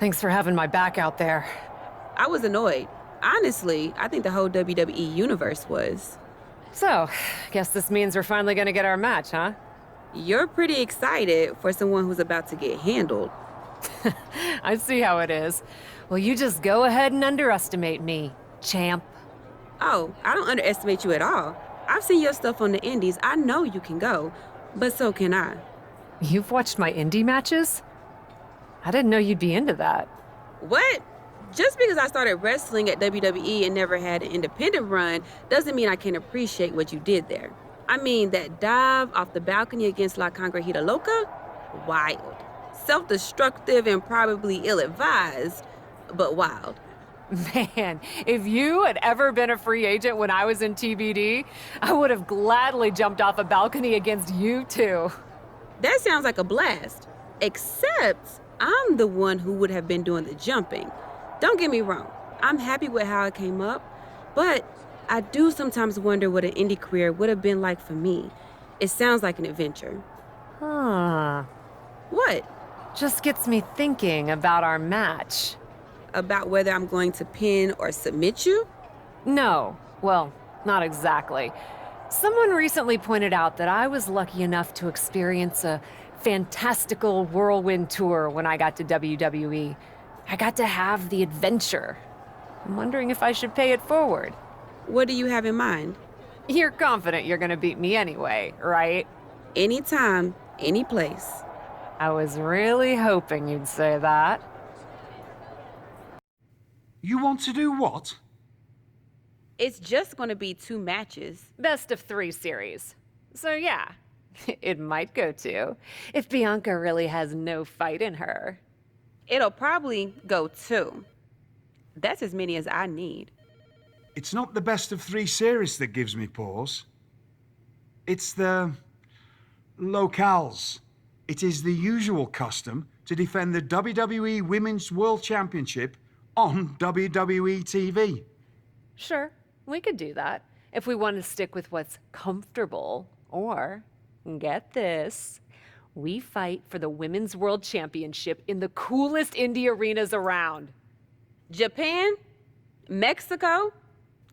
Thanks for having my back out there. I was annoyed. Honestly, I think the whole WWE universe was. So, guess this means we're finally gonna get our match, huh? You're pretty excited for someone who's about to get handled. I see how it is. Well, you just go ahead and underestimate me, champ. Oh, I don't underestimate you at all. I've seen your stuff on the indies. I know you can go, but so can I. You've watched my indie matches? I didn't know you'd be into that. What? Just because I started wrestling at WWE and never had an independent run doesn't mean I can't appreciate what you did there. I mean, that dive off the balcony against La Congregita Loca? Wild. Self-destructive and probably ill-advised, but wild. Man, if you had ever been a free agent when I was in TBD, I would have gladly jumped off a balcony against you too. That sounds like a blast. Except I'm the one who would have been doing the jumping. Don't get me wrong, I'm happy with how it came up, but I do sometimes wonder what an indie career would have been like for me. It sounds like an adventure. Huh. What? Just gets me thinking about our match. About whether I'm going to pin or submit you? No, well, not exactly. Someone recently pointed out that I was lucky enough to experience a fantastical whirlwind tour when I got to WWE. I got to have the adventure. I'm wondering if I should pay it forward. What do you have in mind? You're confident you're gonna beat me anyway, right? Anytime, any place. I was really hoping you'd say that. You want to do what? It's just going to be 2 matches. Best of 3 series. So yeah, it might go 2, if Bianca really has no fight in her. It'll probably go 2. That's as many as I need. It's not the best of 3 series that gives me pause. It's the locales. It is the usual custom to defend the WWE Women's World Championship on WWE TV. Sure, we could do that if we want to stick with what's comfortable. Or, get this, we fight for the Women's World Championship in the coolest indie arenas around. Japan? Mexico?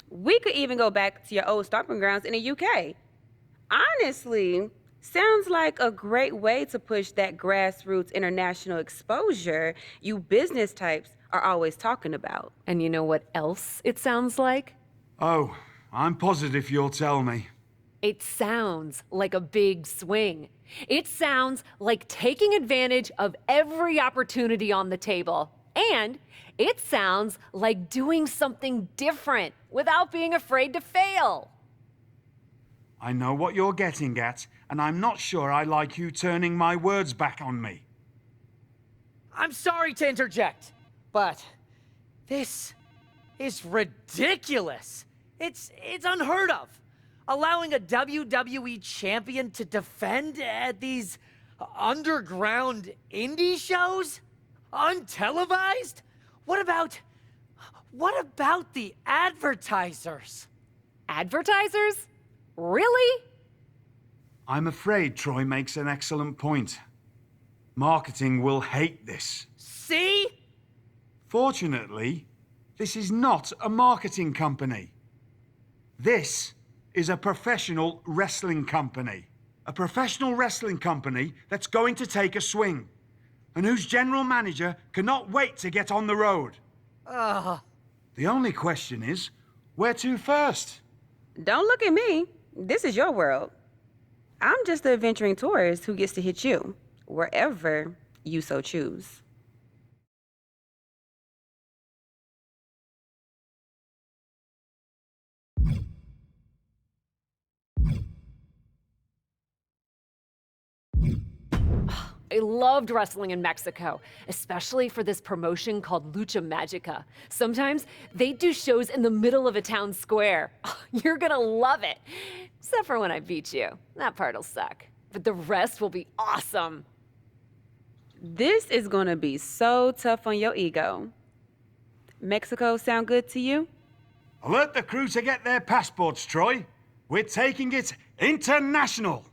We could even go back to your old stomping grounds in the UK. Honestly, sounds like a great way to push that grassroots international exposure you business types are always talking about. And you know what else it sounds like? Oh, I'm positive you'll tell me. It sounds like a big swing. It sounds like taking advantage of every opportunity on the table. And it sounds like doing something different without being afraid to fail. I know what you're getting at, and I'm not sure I like you turning my words back on me. I'm sorry to interject, but this is ridiculous. It's unheard of. Allowing a WWE champion to defend at these underground indie shows? Untelevised? What about the advertisers? Advertisers? Really? I'm afraid Troy makes an excellent point. Marketing will hate this. See? Fortunately, this is not a marketing company. This is a professional wrestling company. A professional wrestling company that's going to take a swing, and whose general manager cannot wait to get on the road. The only question is, where to first? Don't look at me. This is your world. I'm just the adventuring tourist who gets to hit you, wherever you so choose. I loved wrestling in Mexico, especially for this promotion called Lucha Magica. Sometimes they do shows in the middle of a town square. You're gonna love it. Except for when I beat you. That part'll suck. But the rest will be awesome. This is gonna be so tough on your ego. Mexico sound good to you? Alert the crew to get their passports, Troy. We're taking it international.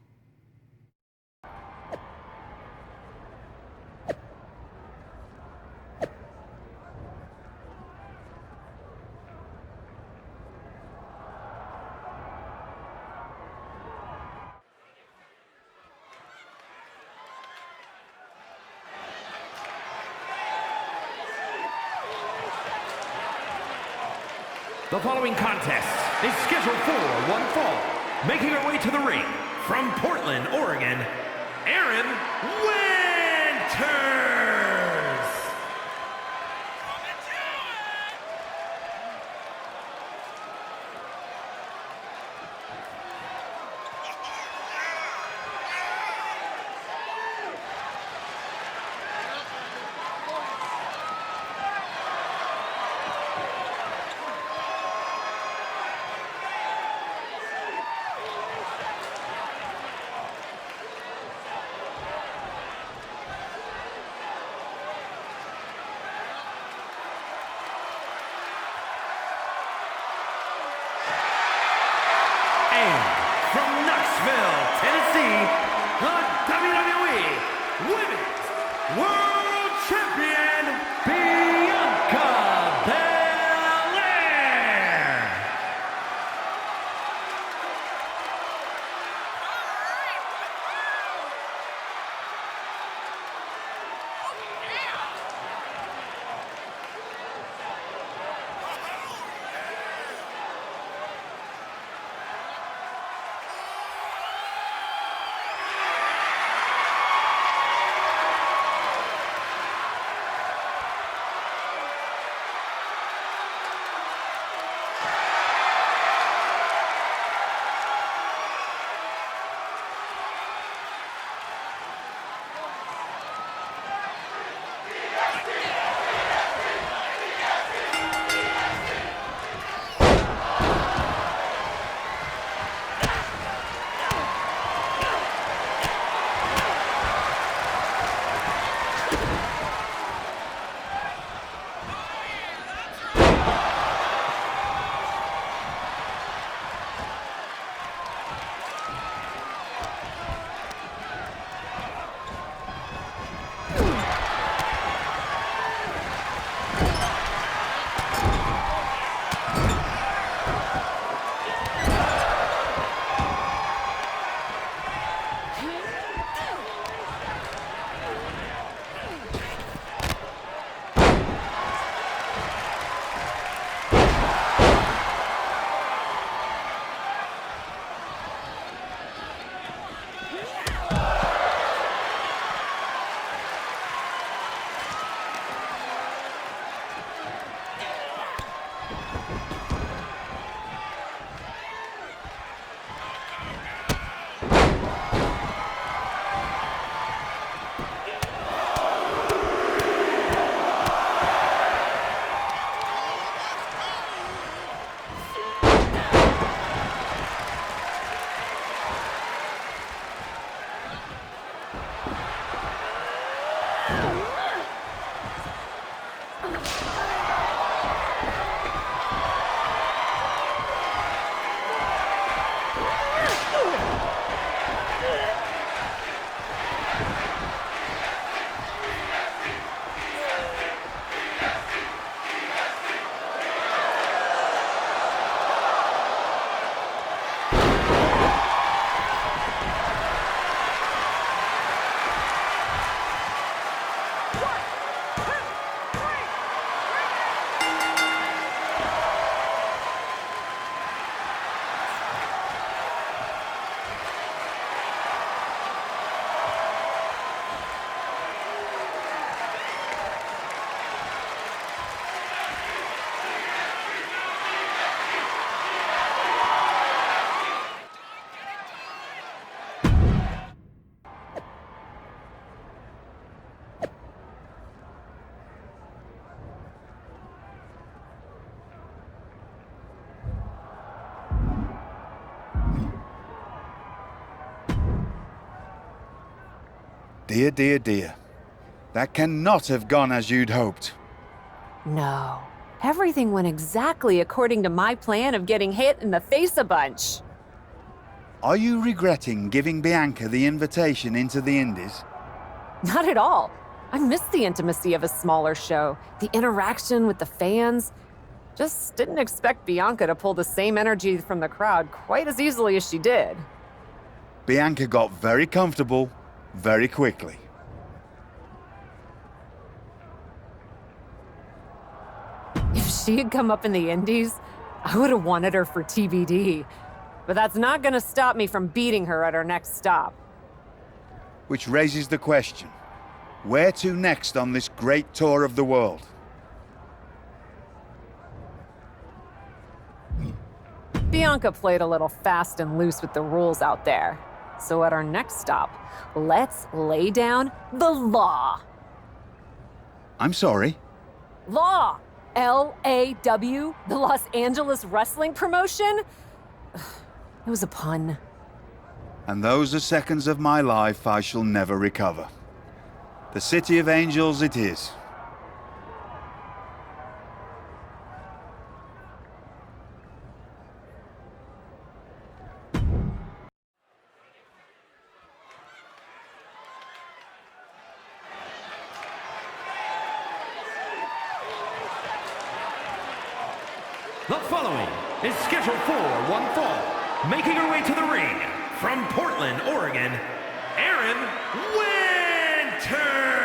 The following contest is scheduled for one fall. Making her way to the ring from Portland, Oregon, Aaron Winters! From Knoxville, Tennessee, the WWE Women's World Champion, Bianca Belair. Dear, dear, dear. That cannot have gone as you'd hoped. No. Everything went exactly according to my plan of getting hit in the face a bunch. Are you regretting giving Bianca the invitation into the Indies? Not at all. I miss the intimacy of a smaller show, the interaction with the fans. Just didn't expect Bianca to pull the same energy from the crowd quite as easily as she did. Bianca got very comfortable very quickly. If she had come up in the Indies, I would have wanted her for TBD. But that's not gonna stop me from beating her at our next stop. Which raises the question, where to next on this great tour of the world? Bianca played a little fast and loose with the rules out there. So at our next stop, let's lay down the law. I'm sorry. Law! LAW, the Los Angeles Wrestling Promotion? It was a pun. And those are seconds of my life I shall never recover. The City of Angels it is. The following is scheduled for one fall, making her way to the ring from Portland, Oregon, Aaron Winters.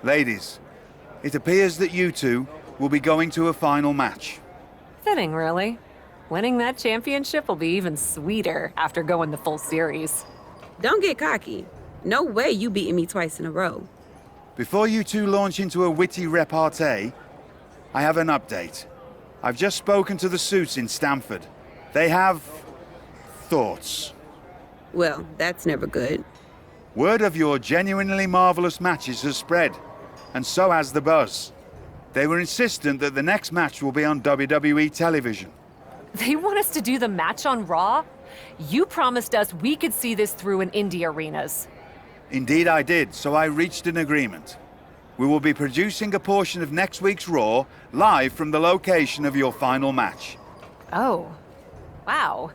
Ladies, it appears that you two will be going to a final match. Fitting, really. Winning that championship will be even sweeter after going the full series. Don't get cocky. No way you beating me twice in a row. Before you two launch into a witty repartee, I have an update. I've just spoken to the suits in Stamford. They have thoughts. Well, that's never good. Word of your genuinely marvelous matches has spread, and so has the buzz. They were insistent that the next match will be on WWE television. They want us to do the match on Raw? You promised us we could see this through in indie arenas. Indeed I did, so I reached an agreement. We will be producing a portion of next week's Raw live from the location of your final match. Oh, wow.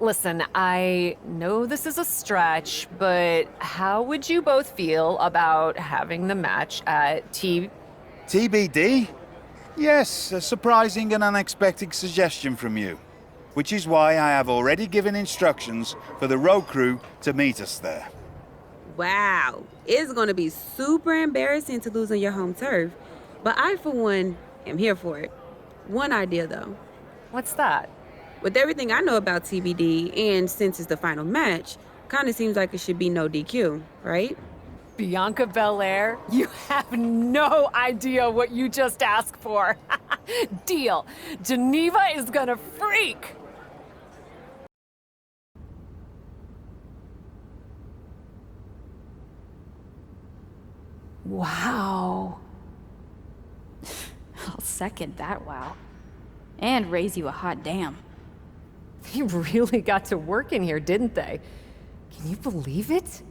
Listen, I know this is a stretch, but how would you both feel about having the match at TBD? Yes, a surprising and unexpected suggestion from you. Which is why I have already given instructions for the road crew to meet us there. Wow. It's gonna be super embarrassing to lose on your home turf. But I, for one, am here for it. One idea, though. What's that? With everything I know about TBD, and since it's the final match, kinda seems like it should be no DQ, right? Bianca Belair? You have no idea what you just asked for. Deal. Geneva is gonna freak. Wow. I'll second that wow. And raise you a hot damn. They really got to work in here, didn't they? Can you believe it?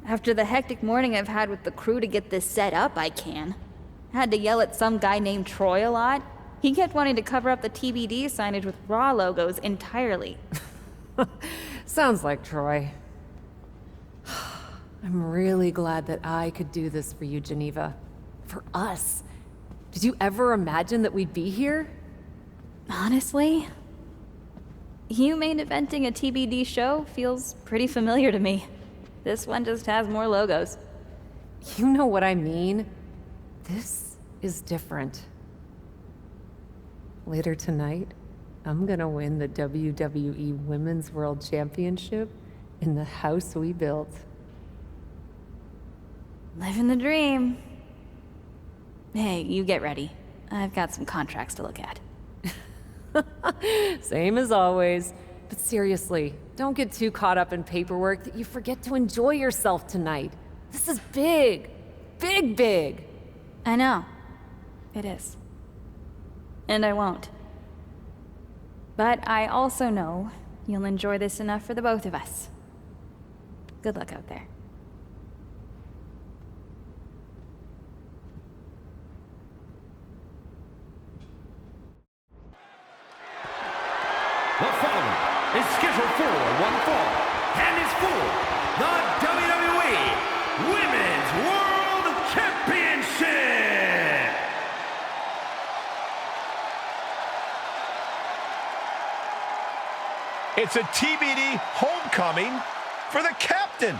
After the hectic morning I've had with the crew to get this set up, I can. Had to yell at some guy named Troy a lot. He kept wanting to cover up the TBD signage with Raw logos entirely. Sounds like Troy. I'm really glad that I could do this for you, Geneva. For us. Did you ever imagine that we'd be here? Honestly, you main eventing a TBD show feels pretty familiar to me. This one just has more logos. You know what I mean. This is different. Later tonight, I'm gonna win the WWE Women's World Championship in the house we built. Living the dream. Hey, you get ready. I've got some contracts to look at. Same as always. But seriously, don't get too caught up in paperwork that you forget to enjoy yourself tonight. This is big. Big, big. I know. It is. And I won't. But I also know you'll enjoy this enough for the both of us. Good luck out there. The following is scheduled for one fall and is for the WWE Women's World Championship. It's a TBD homecoming for the captain.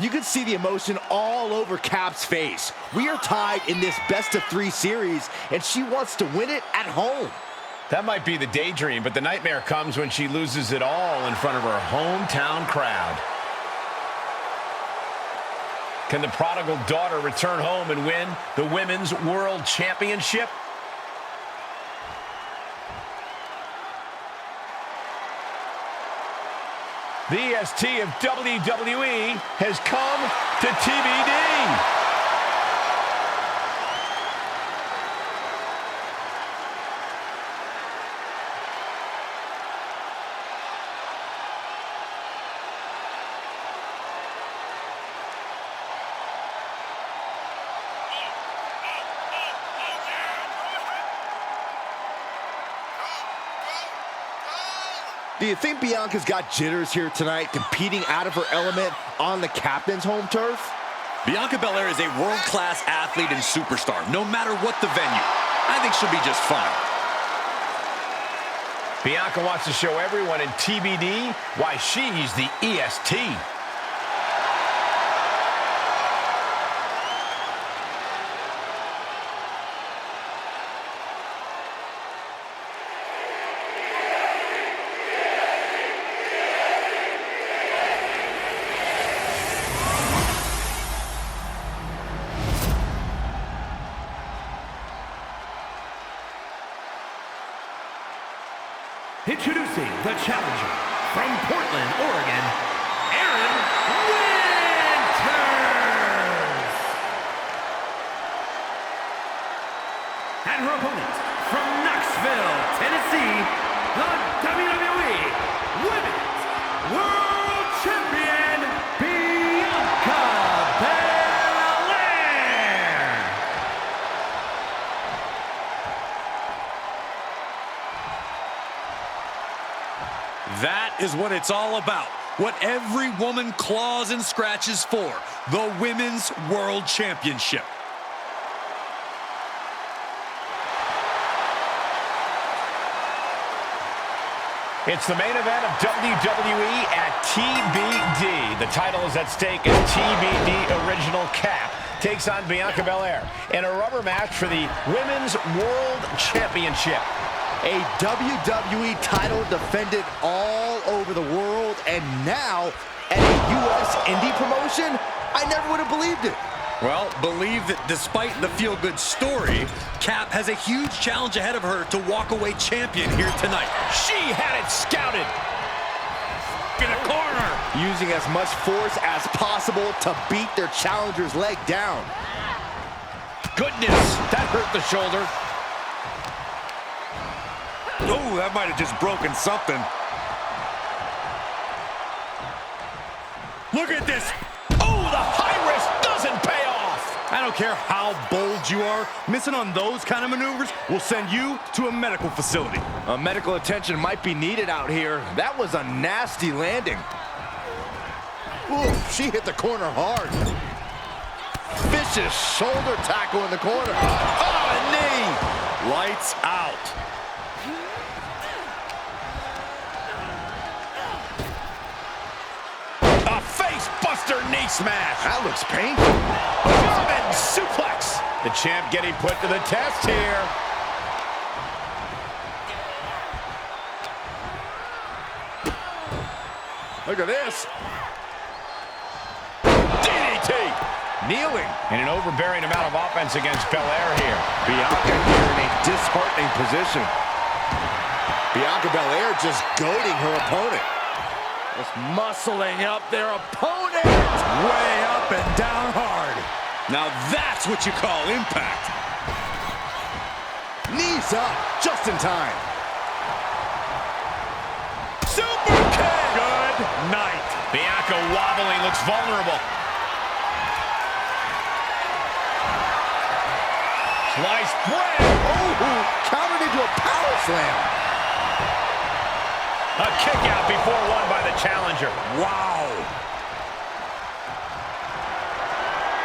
You can see the emotion all over Cap's face. We are tied in this best-of-3 series, and she wants to win it at home. That might be the daydream, but the nightmare comes when she loses it all in front of her hometown crowd. Can the prodigal daughter return home and win the Women's World Championship? The EST of WWE has come to TBD. The you think Bianca's got jitters here tonight, competing out of her element on the captain's home turf? Bianca Belair is a world-class athlete and superstar, no matter what the venue. I think she'll be just fine. Bianca wants to show everyone in TBD why she's the EST. Introducing the challenger from Portland, Oregon, Aaron Winters. And her opponent from Knoxville, Tennessee, the WWE Women's World Champion, Bianca Belair. That is what it's all about. What every woman claws and scratches for. The Women's World Championship. It's the main event of WWE at TBD. The title is at stake as TBD Original Cap takes on Bianca Belair in a rubber match for the Women's World Championship. A WWE title defended all over the world, and now at a U.S. indie promotion? I never would have believed it. Well, believe that despite the feel-good story, Cap has a huge challenge ahead of her to walk away champion here tonight. She had it scouted. In a corner. Using as much force as possible to beat their challenger's leg down. Goodness, that hurt the shoulder. Oh, that might have just broken something. Look at this. Oh, the high risk doesn't pay off. I don't care how bold you are, missing on those kind of maneuvers will send you to a medical facility. Medical attention might be needed out here. That was a nasty landing. Ooh, she hit the corner hard. Vicious shoulder tackle in the corner. Oh, a knee. Lights out. A face-buster knee smash. That looks painful. German suplex. The champ getting put to the test here. Look at this. DDT. Kneeling. And an overbearing amount of offense against Belair here. Bianca here in a disheartening position. Bianca Belair just goading her opponent. Just muscling up their opponent. Way up and down hard. Now that's what you call impact. Knees up, just in time. Super kick. Good night. Bianca wobbling, looks vulnerable. Sliced bread. Oh, countered into a power slam. A kick out before won by the challenger. Wow.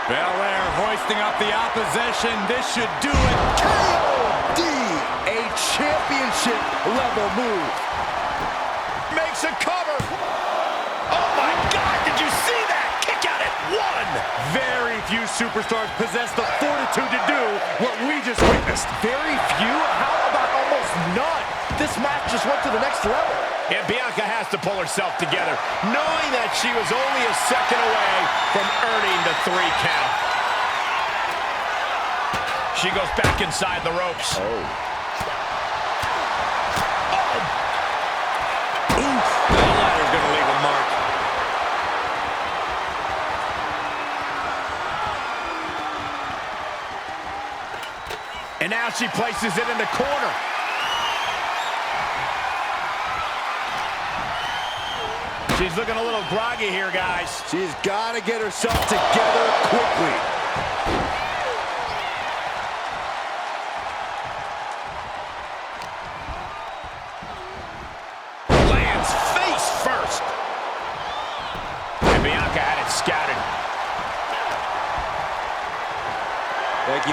Belair hoisting up the opposition. This should do it. KOD, a championship level move. Makes a cover. Oh my God, did you see that? Kick out at one. Very few superstars possess the fortitude to do what we just witnessed. Very few? How about almost none? This match just went to the next level. And Bianca has to pull herself together, knowing that she was only a second away from earning the 3 count. She goes back inside the ropes. Oh. Oof. That ladder's gonna leave a mark. And now she places it in the corner. She's looking a little groggy here, guys. She's got to get herself together quickly. Lands Becky.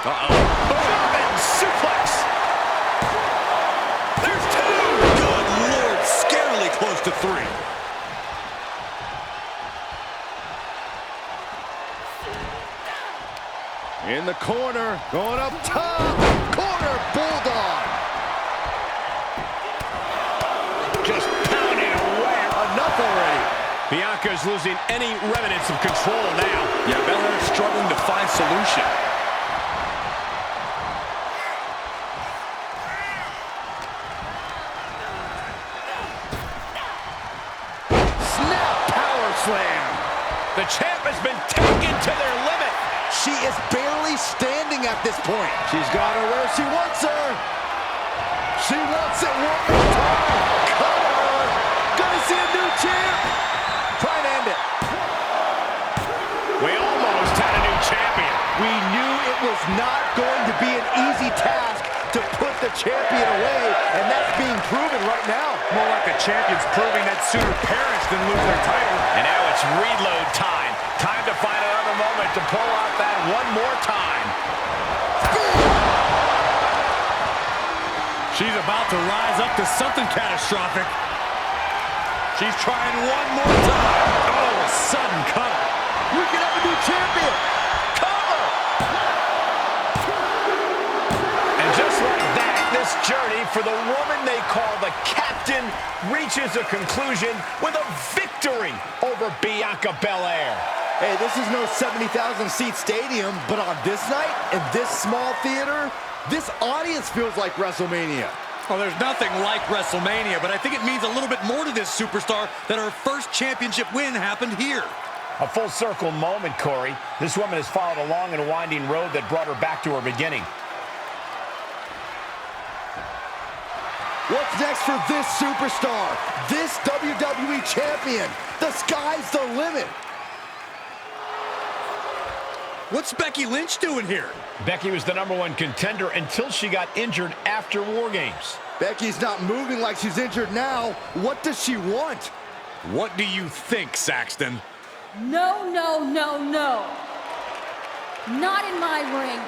German suplex. There's two. Good Lord, scarily close to 3. In the corner, going up top. Corner bulldog. Just pounding away. Enough already. Bianca's losing any remnants of control now. Yeah, Belair's struggling to find solution. Snap power slam. The champ has been taken to their limit. She is barely standing at this point. She's got her where she wants her. She wants it one more time. Cover. Gonna see a new champ. Try and end it. We almost had a new champion. We knew it was not going to be an easy task to put the champion away, and that's being proven right now. More like the champion's proving that sooner perish than lose their title. And now it's reload time. Time to find another moment to pull out that one more time. She's about to rise up to something catastrophic. She's trying one more time. Oh, a sudden cover. We can have a new champion. Cover. And just like that, this journey for the woman they call the Captain reaches a conclusion with a victory over Bianca Belair. Hey, this is no 70,000-seat stadium, but on this night, in this small theater, this audience feels like WrestleMania. Well, there's nothing like WrestleMania, but I think it means a little bit more to this superstar that her first championship win happened here. A full circle moment, Corey. This woman has followed a long and winding road that brought her back to her beginning. What's next for this superstar? This WWE champion? The sky's the limit. What's Becky Lynch doing here? Becky was the #1 contender until she got injured after War Games. Becky's not moving like she's injured now. What does she want? What do you think, Saxton? No, no, no, no. Not in my ring.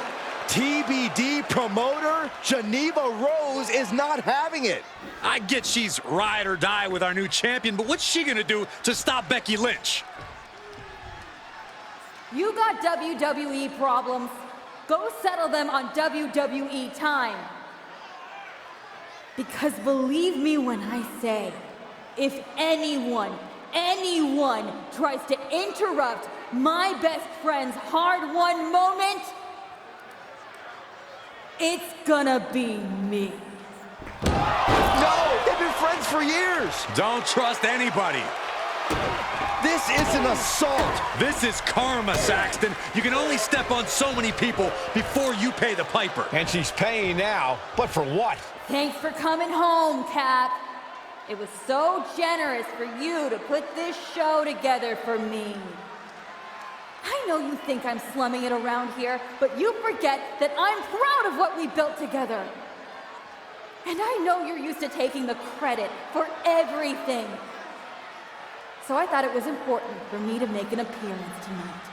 TBD promoter Geneva Rose is not having it. I get she's ride or die with our new champion, but what's she gonna do to stop Becky Lynch? You got WWE problems. Go settle them on WWE time. Because believe me when I say, if anyone tries to interrupt my best friend's hard-won moment, it's gonna be me. No, they've been friends for years. Don't trust anybody. This is an assault. This is karma, Saxton. You can only step on so many people before you pay the piper. And she's paying now, but for what? Thanks for coming home, Cap. It was so generous for you to put this show together for me. I know you think I'm slumming it around here, but you forget that I'm proud of what we built together. And I know you're used to taking the credit for everything. So I thought it was important for me to make an appearance tonight,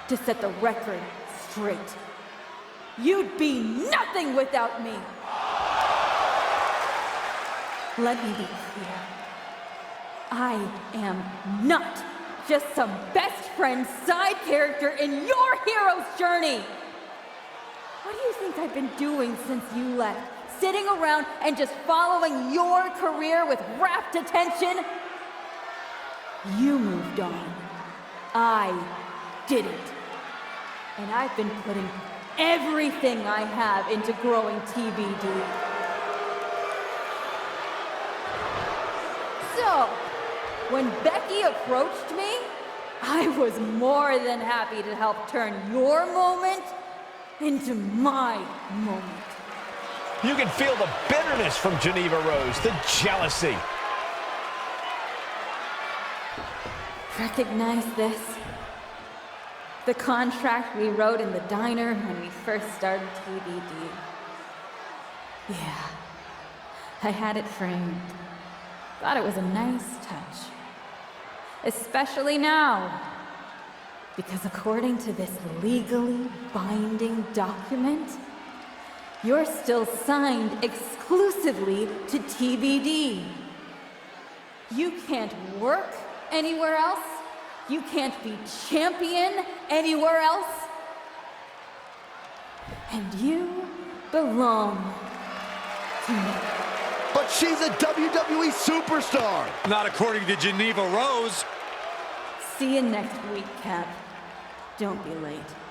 to set the record straight. You'd be nothing without me. Let me be clear. I am not just some best friend side character in your hero's journey. What do you think I've been doing since you left? Sitting around and just following your career with rapt attention? You moved on. I didn't. And I've been putting everything I have into growing TBD. So, when Becky approached me, I was more than happy to help turn your moment into my moment. You can feel the bitterness from Geneva Rose, the jealousy. Recognize this? The contract we wrote in the diner when we first started TBD. Yeah, I had it framed. Thought it was a nice touch. Especially now. Because according to this legally binding document, you're still signed exclusively to TBD. You can't work anywhere else. You can't be champion anywhere else. And you belong to me. But she's a WWE superstar. Not according to Geneva Rose. See you next week, Cap. Don't be late.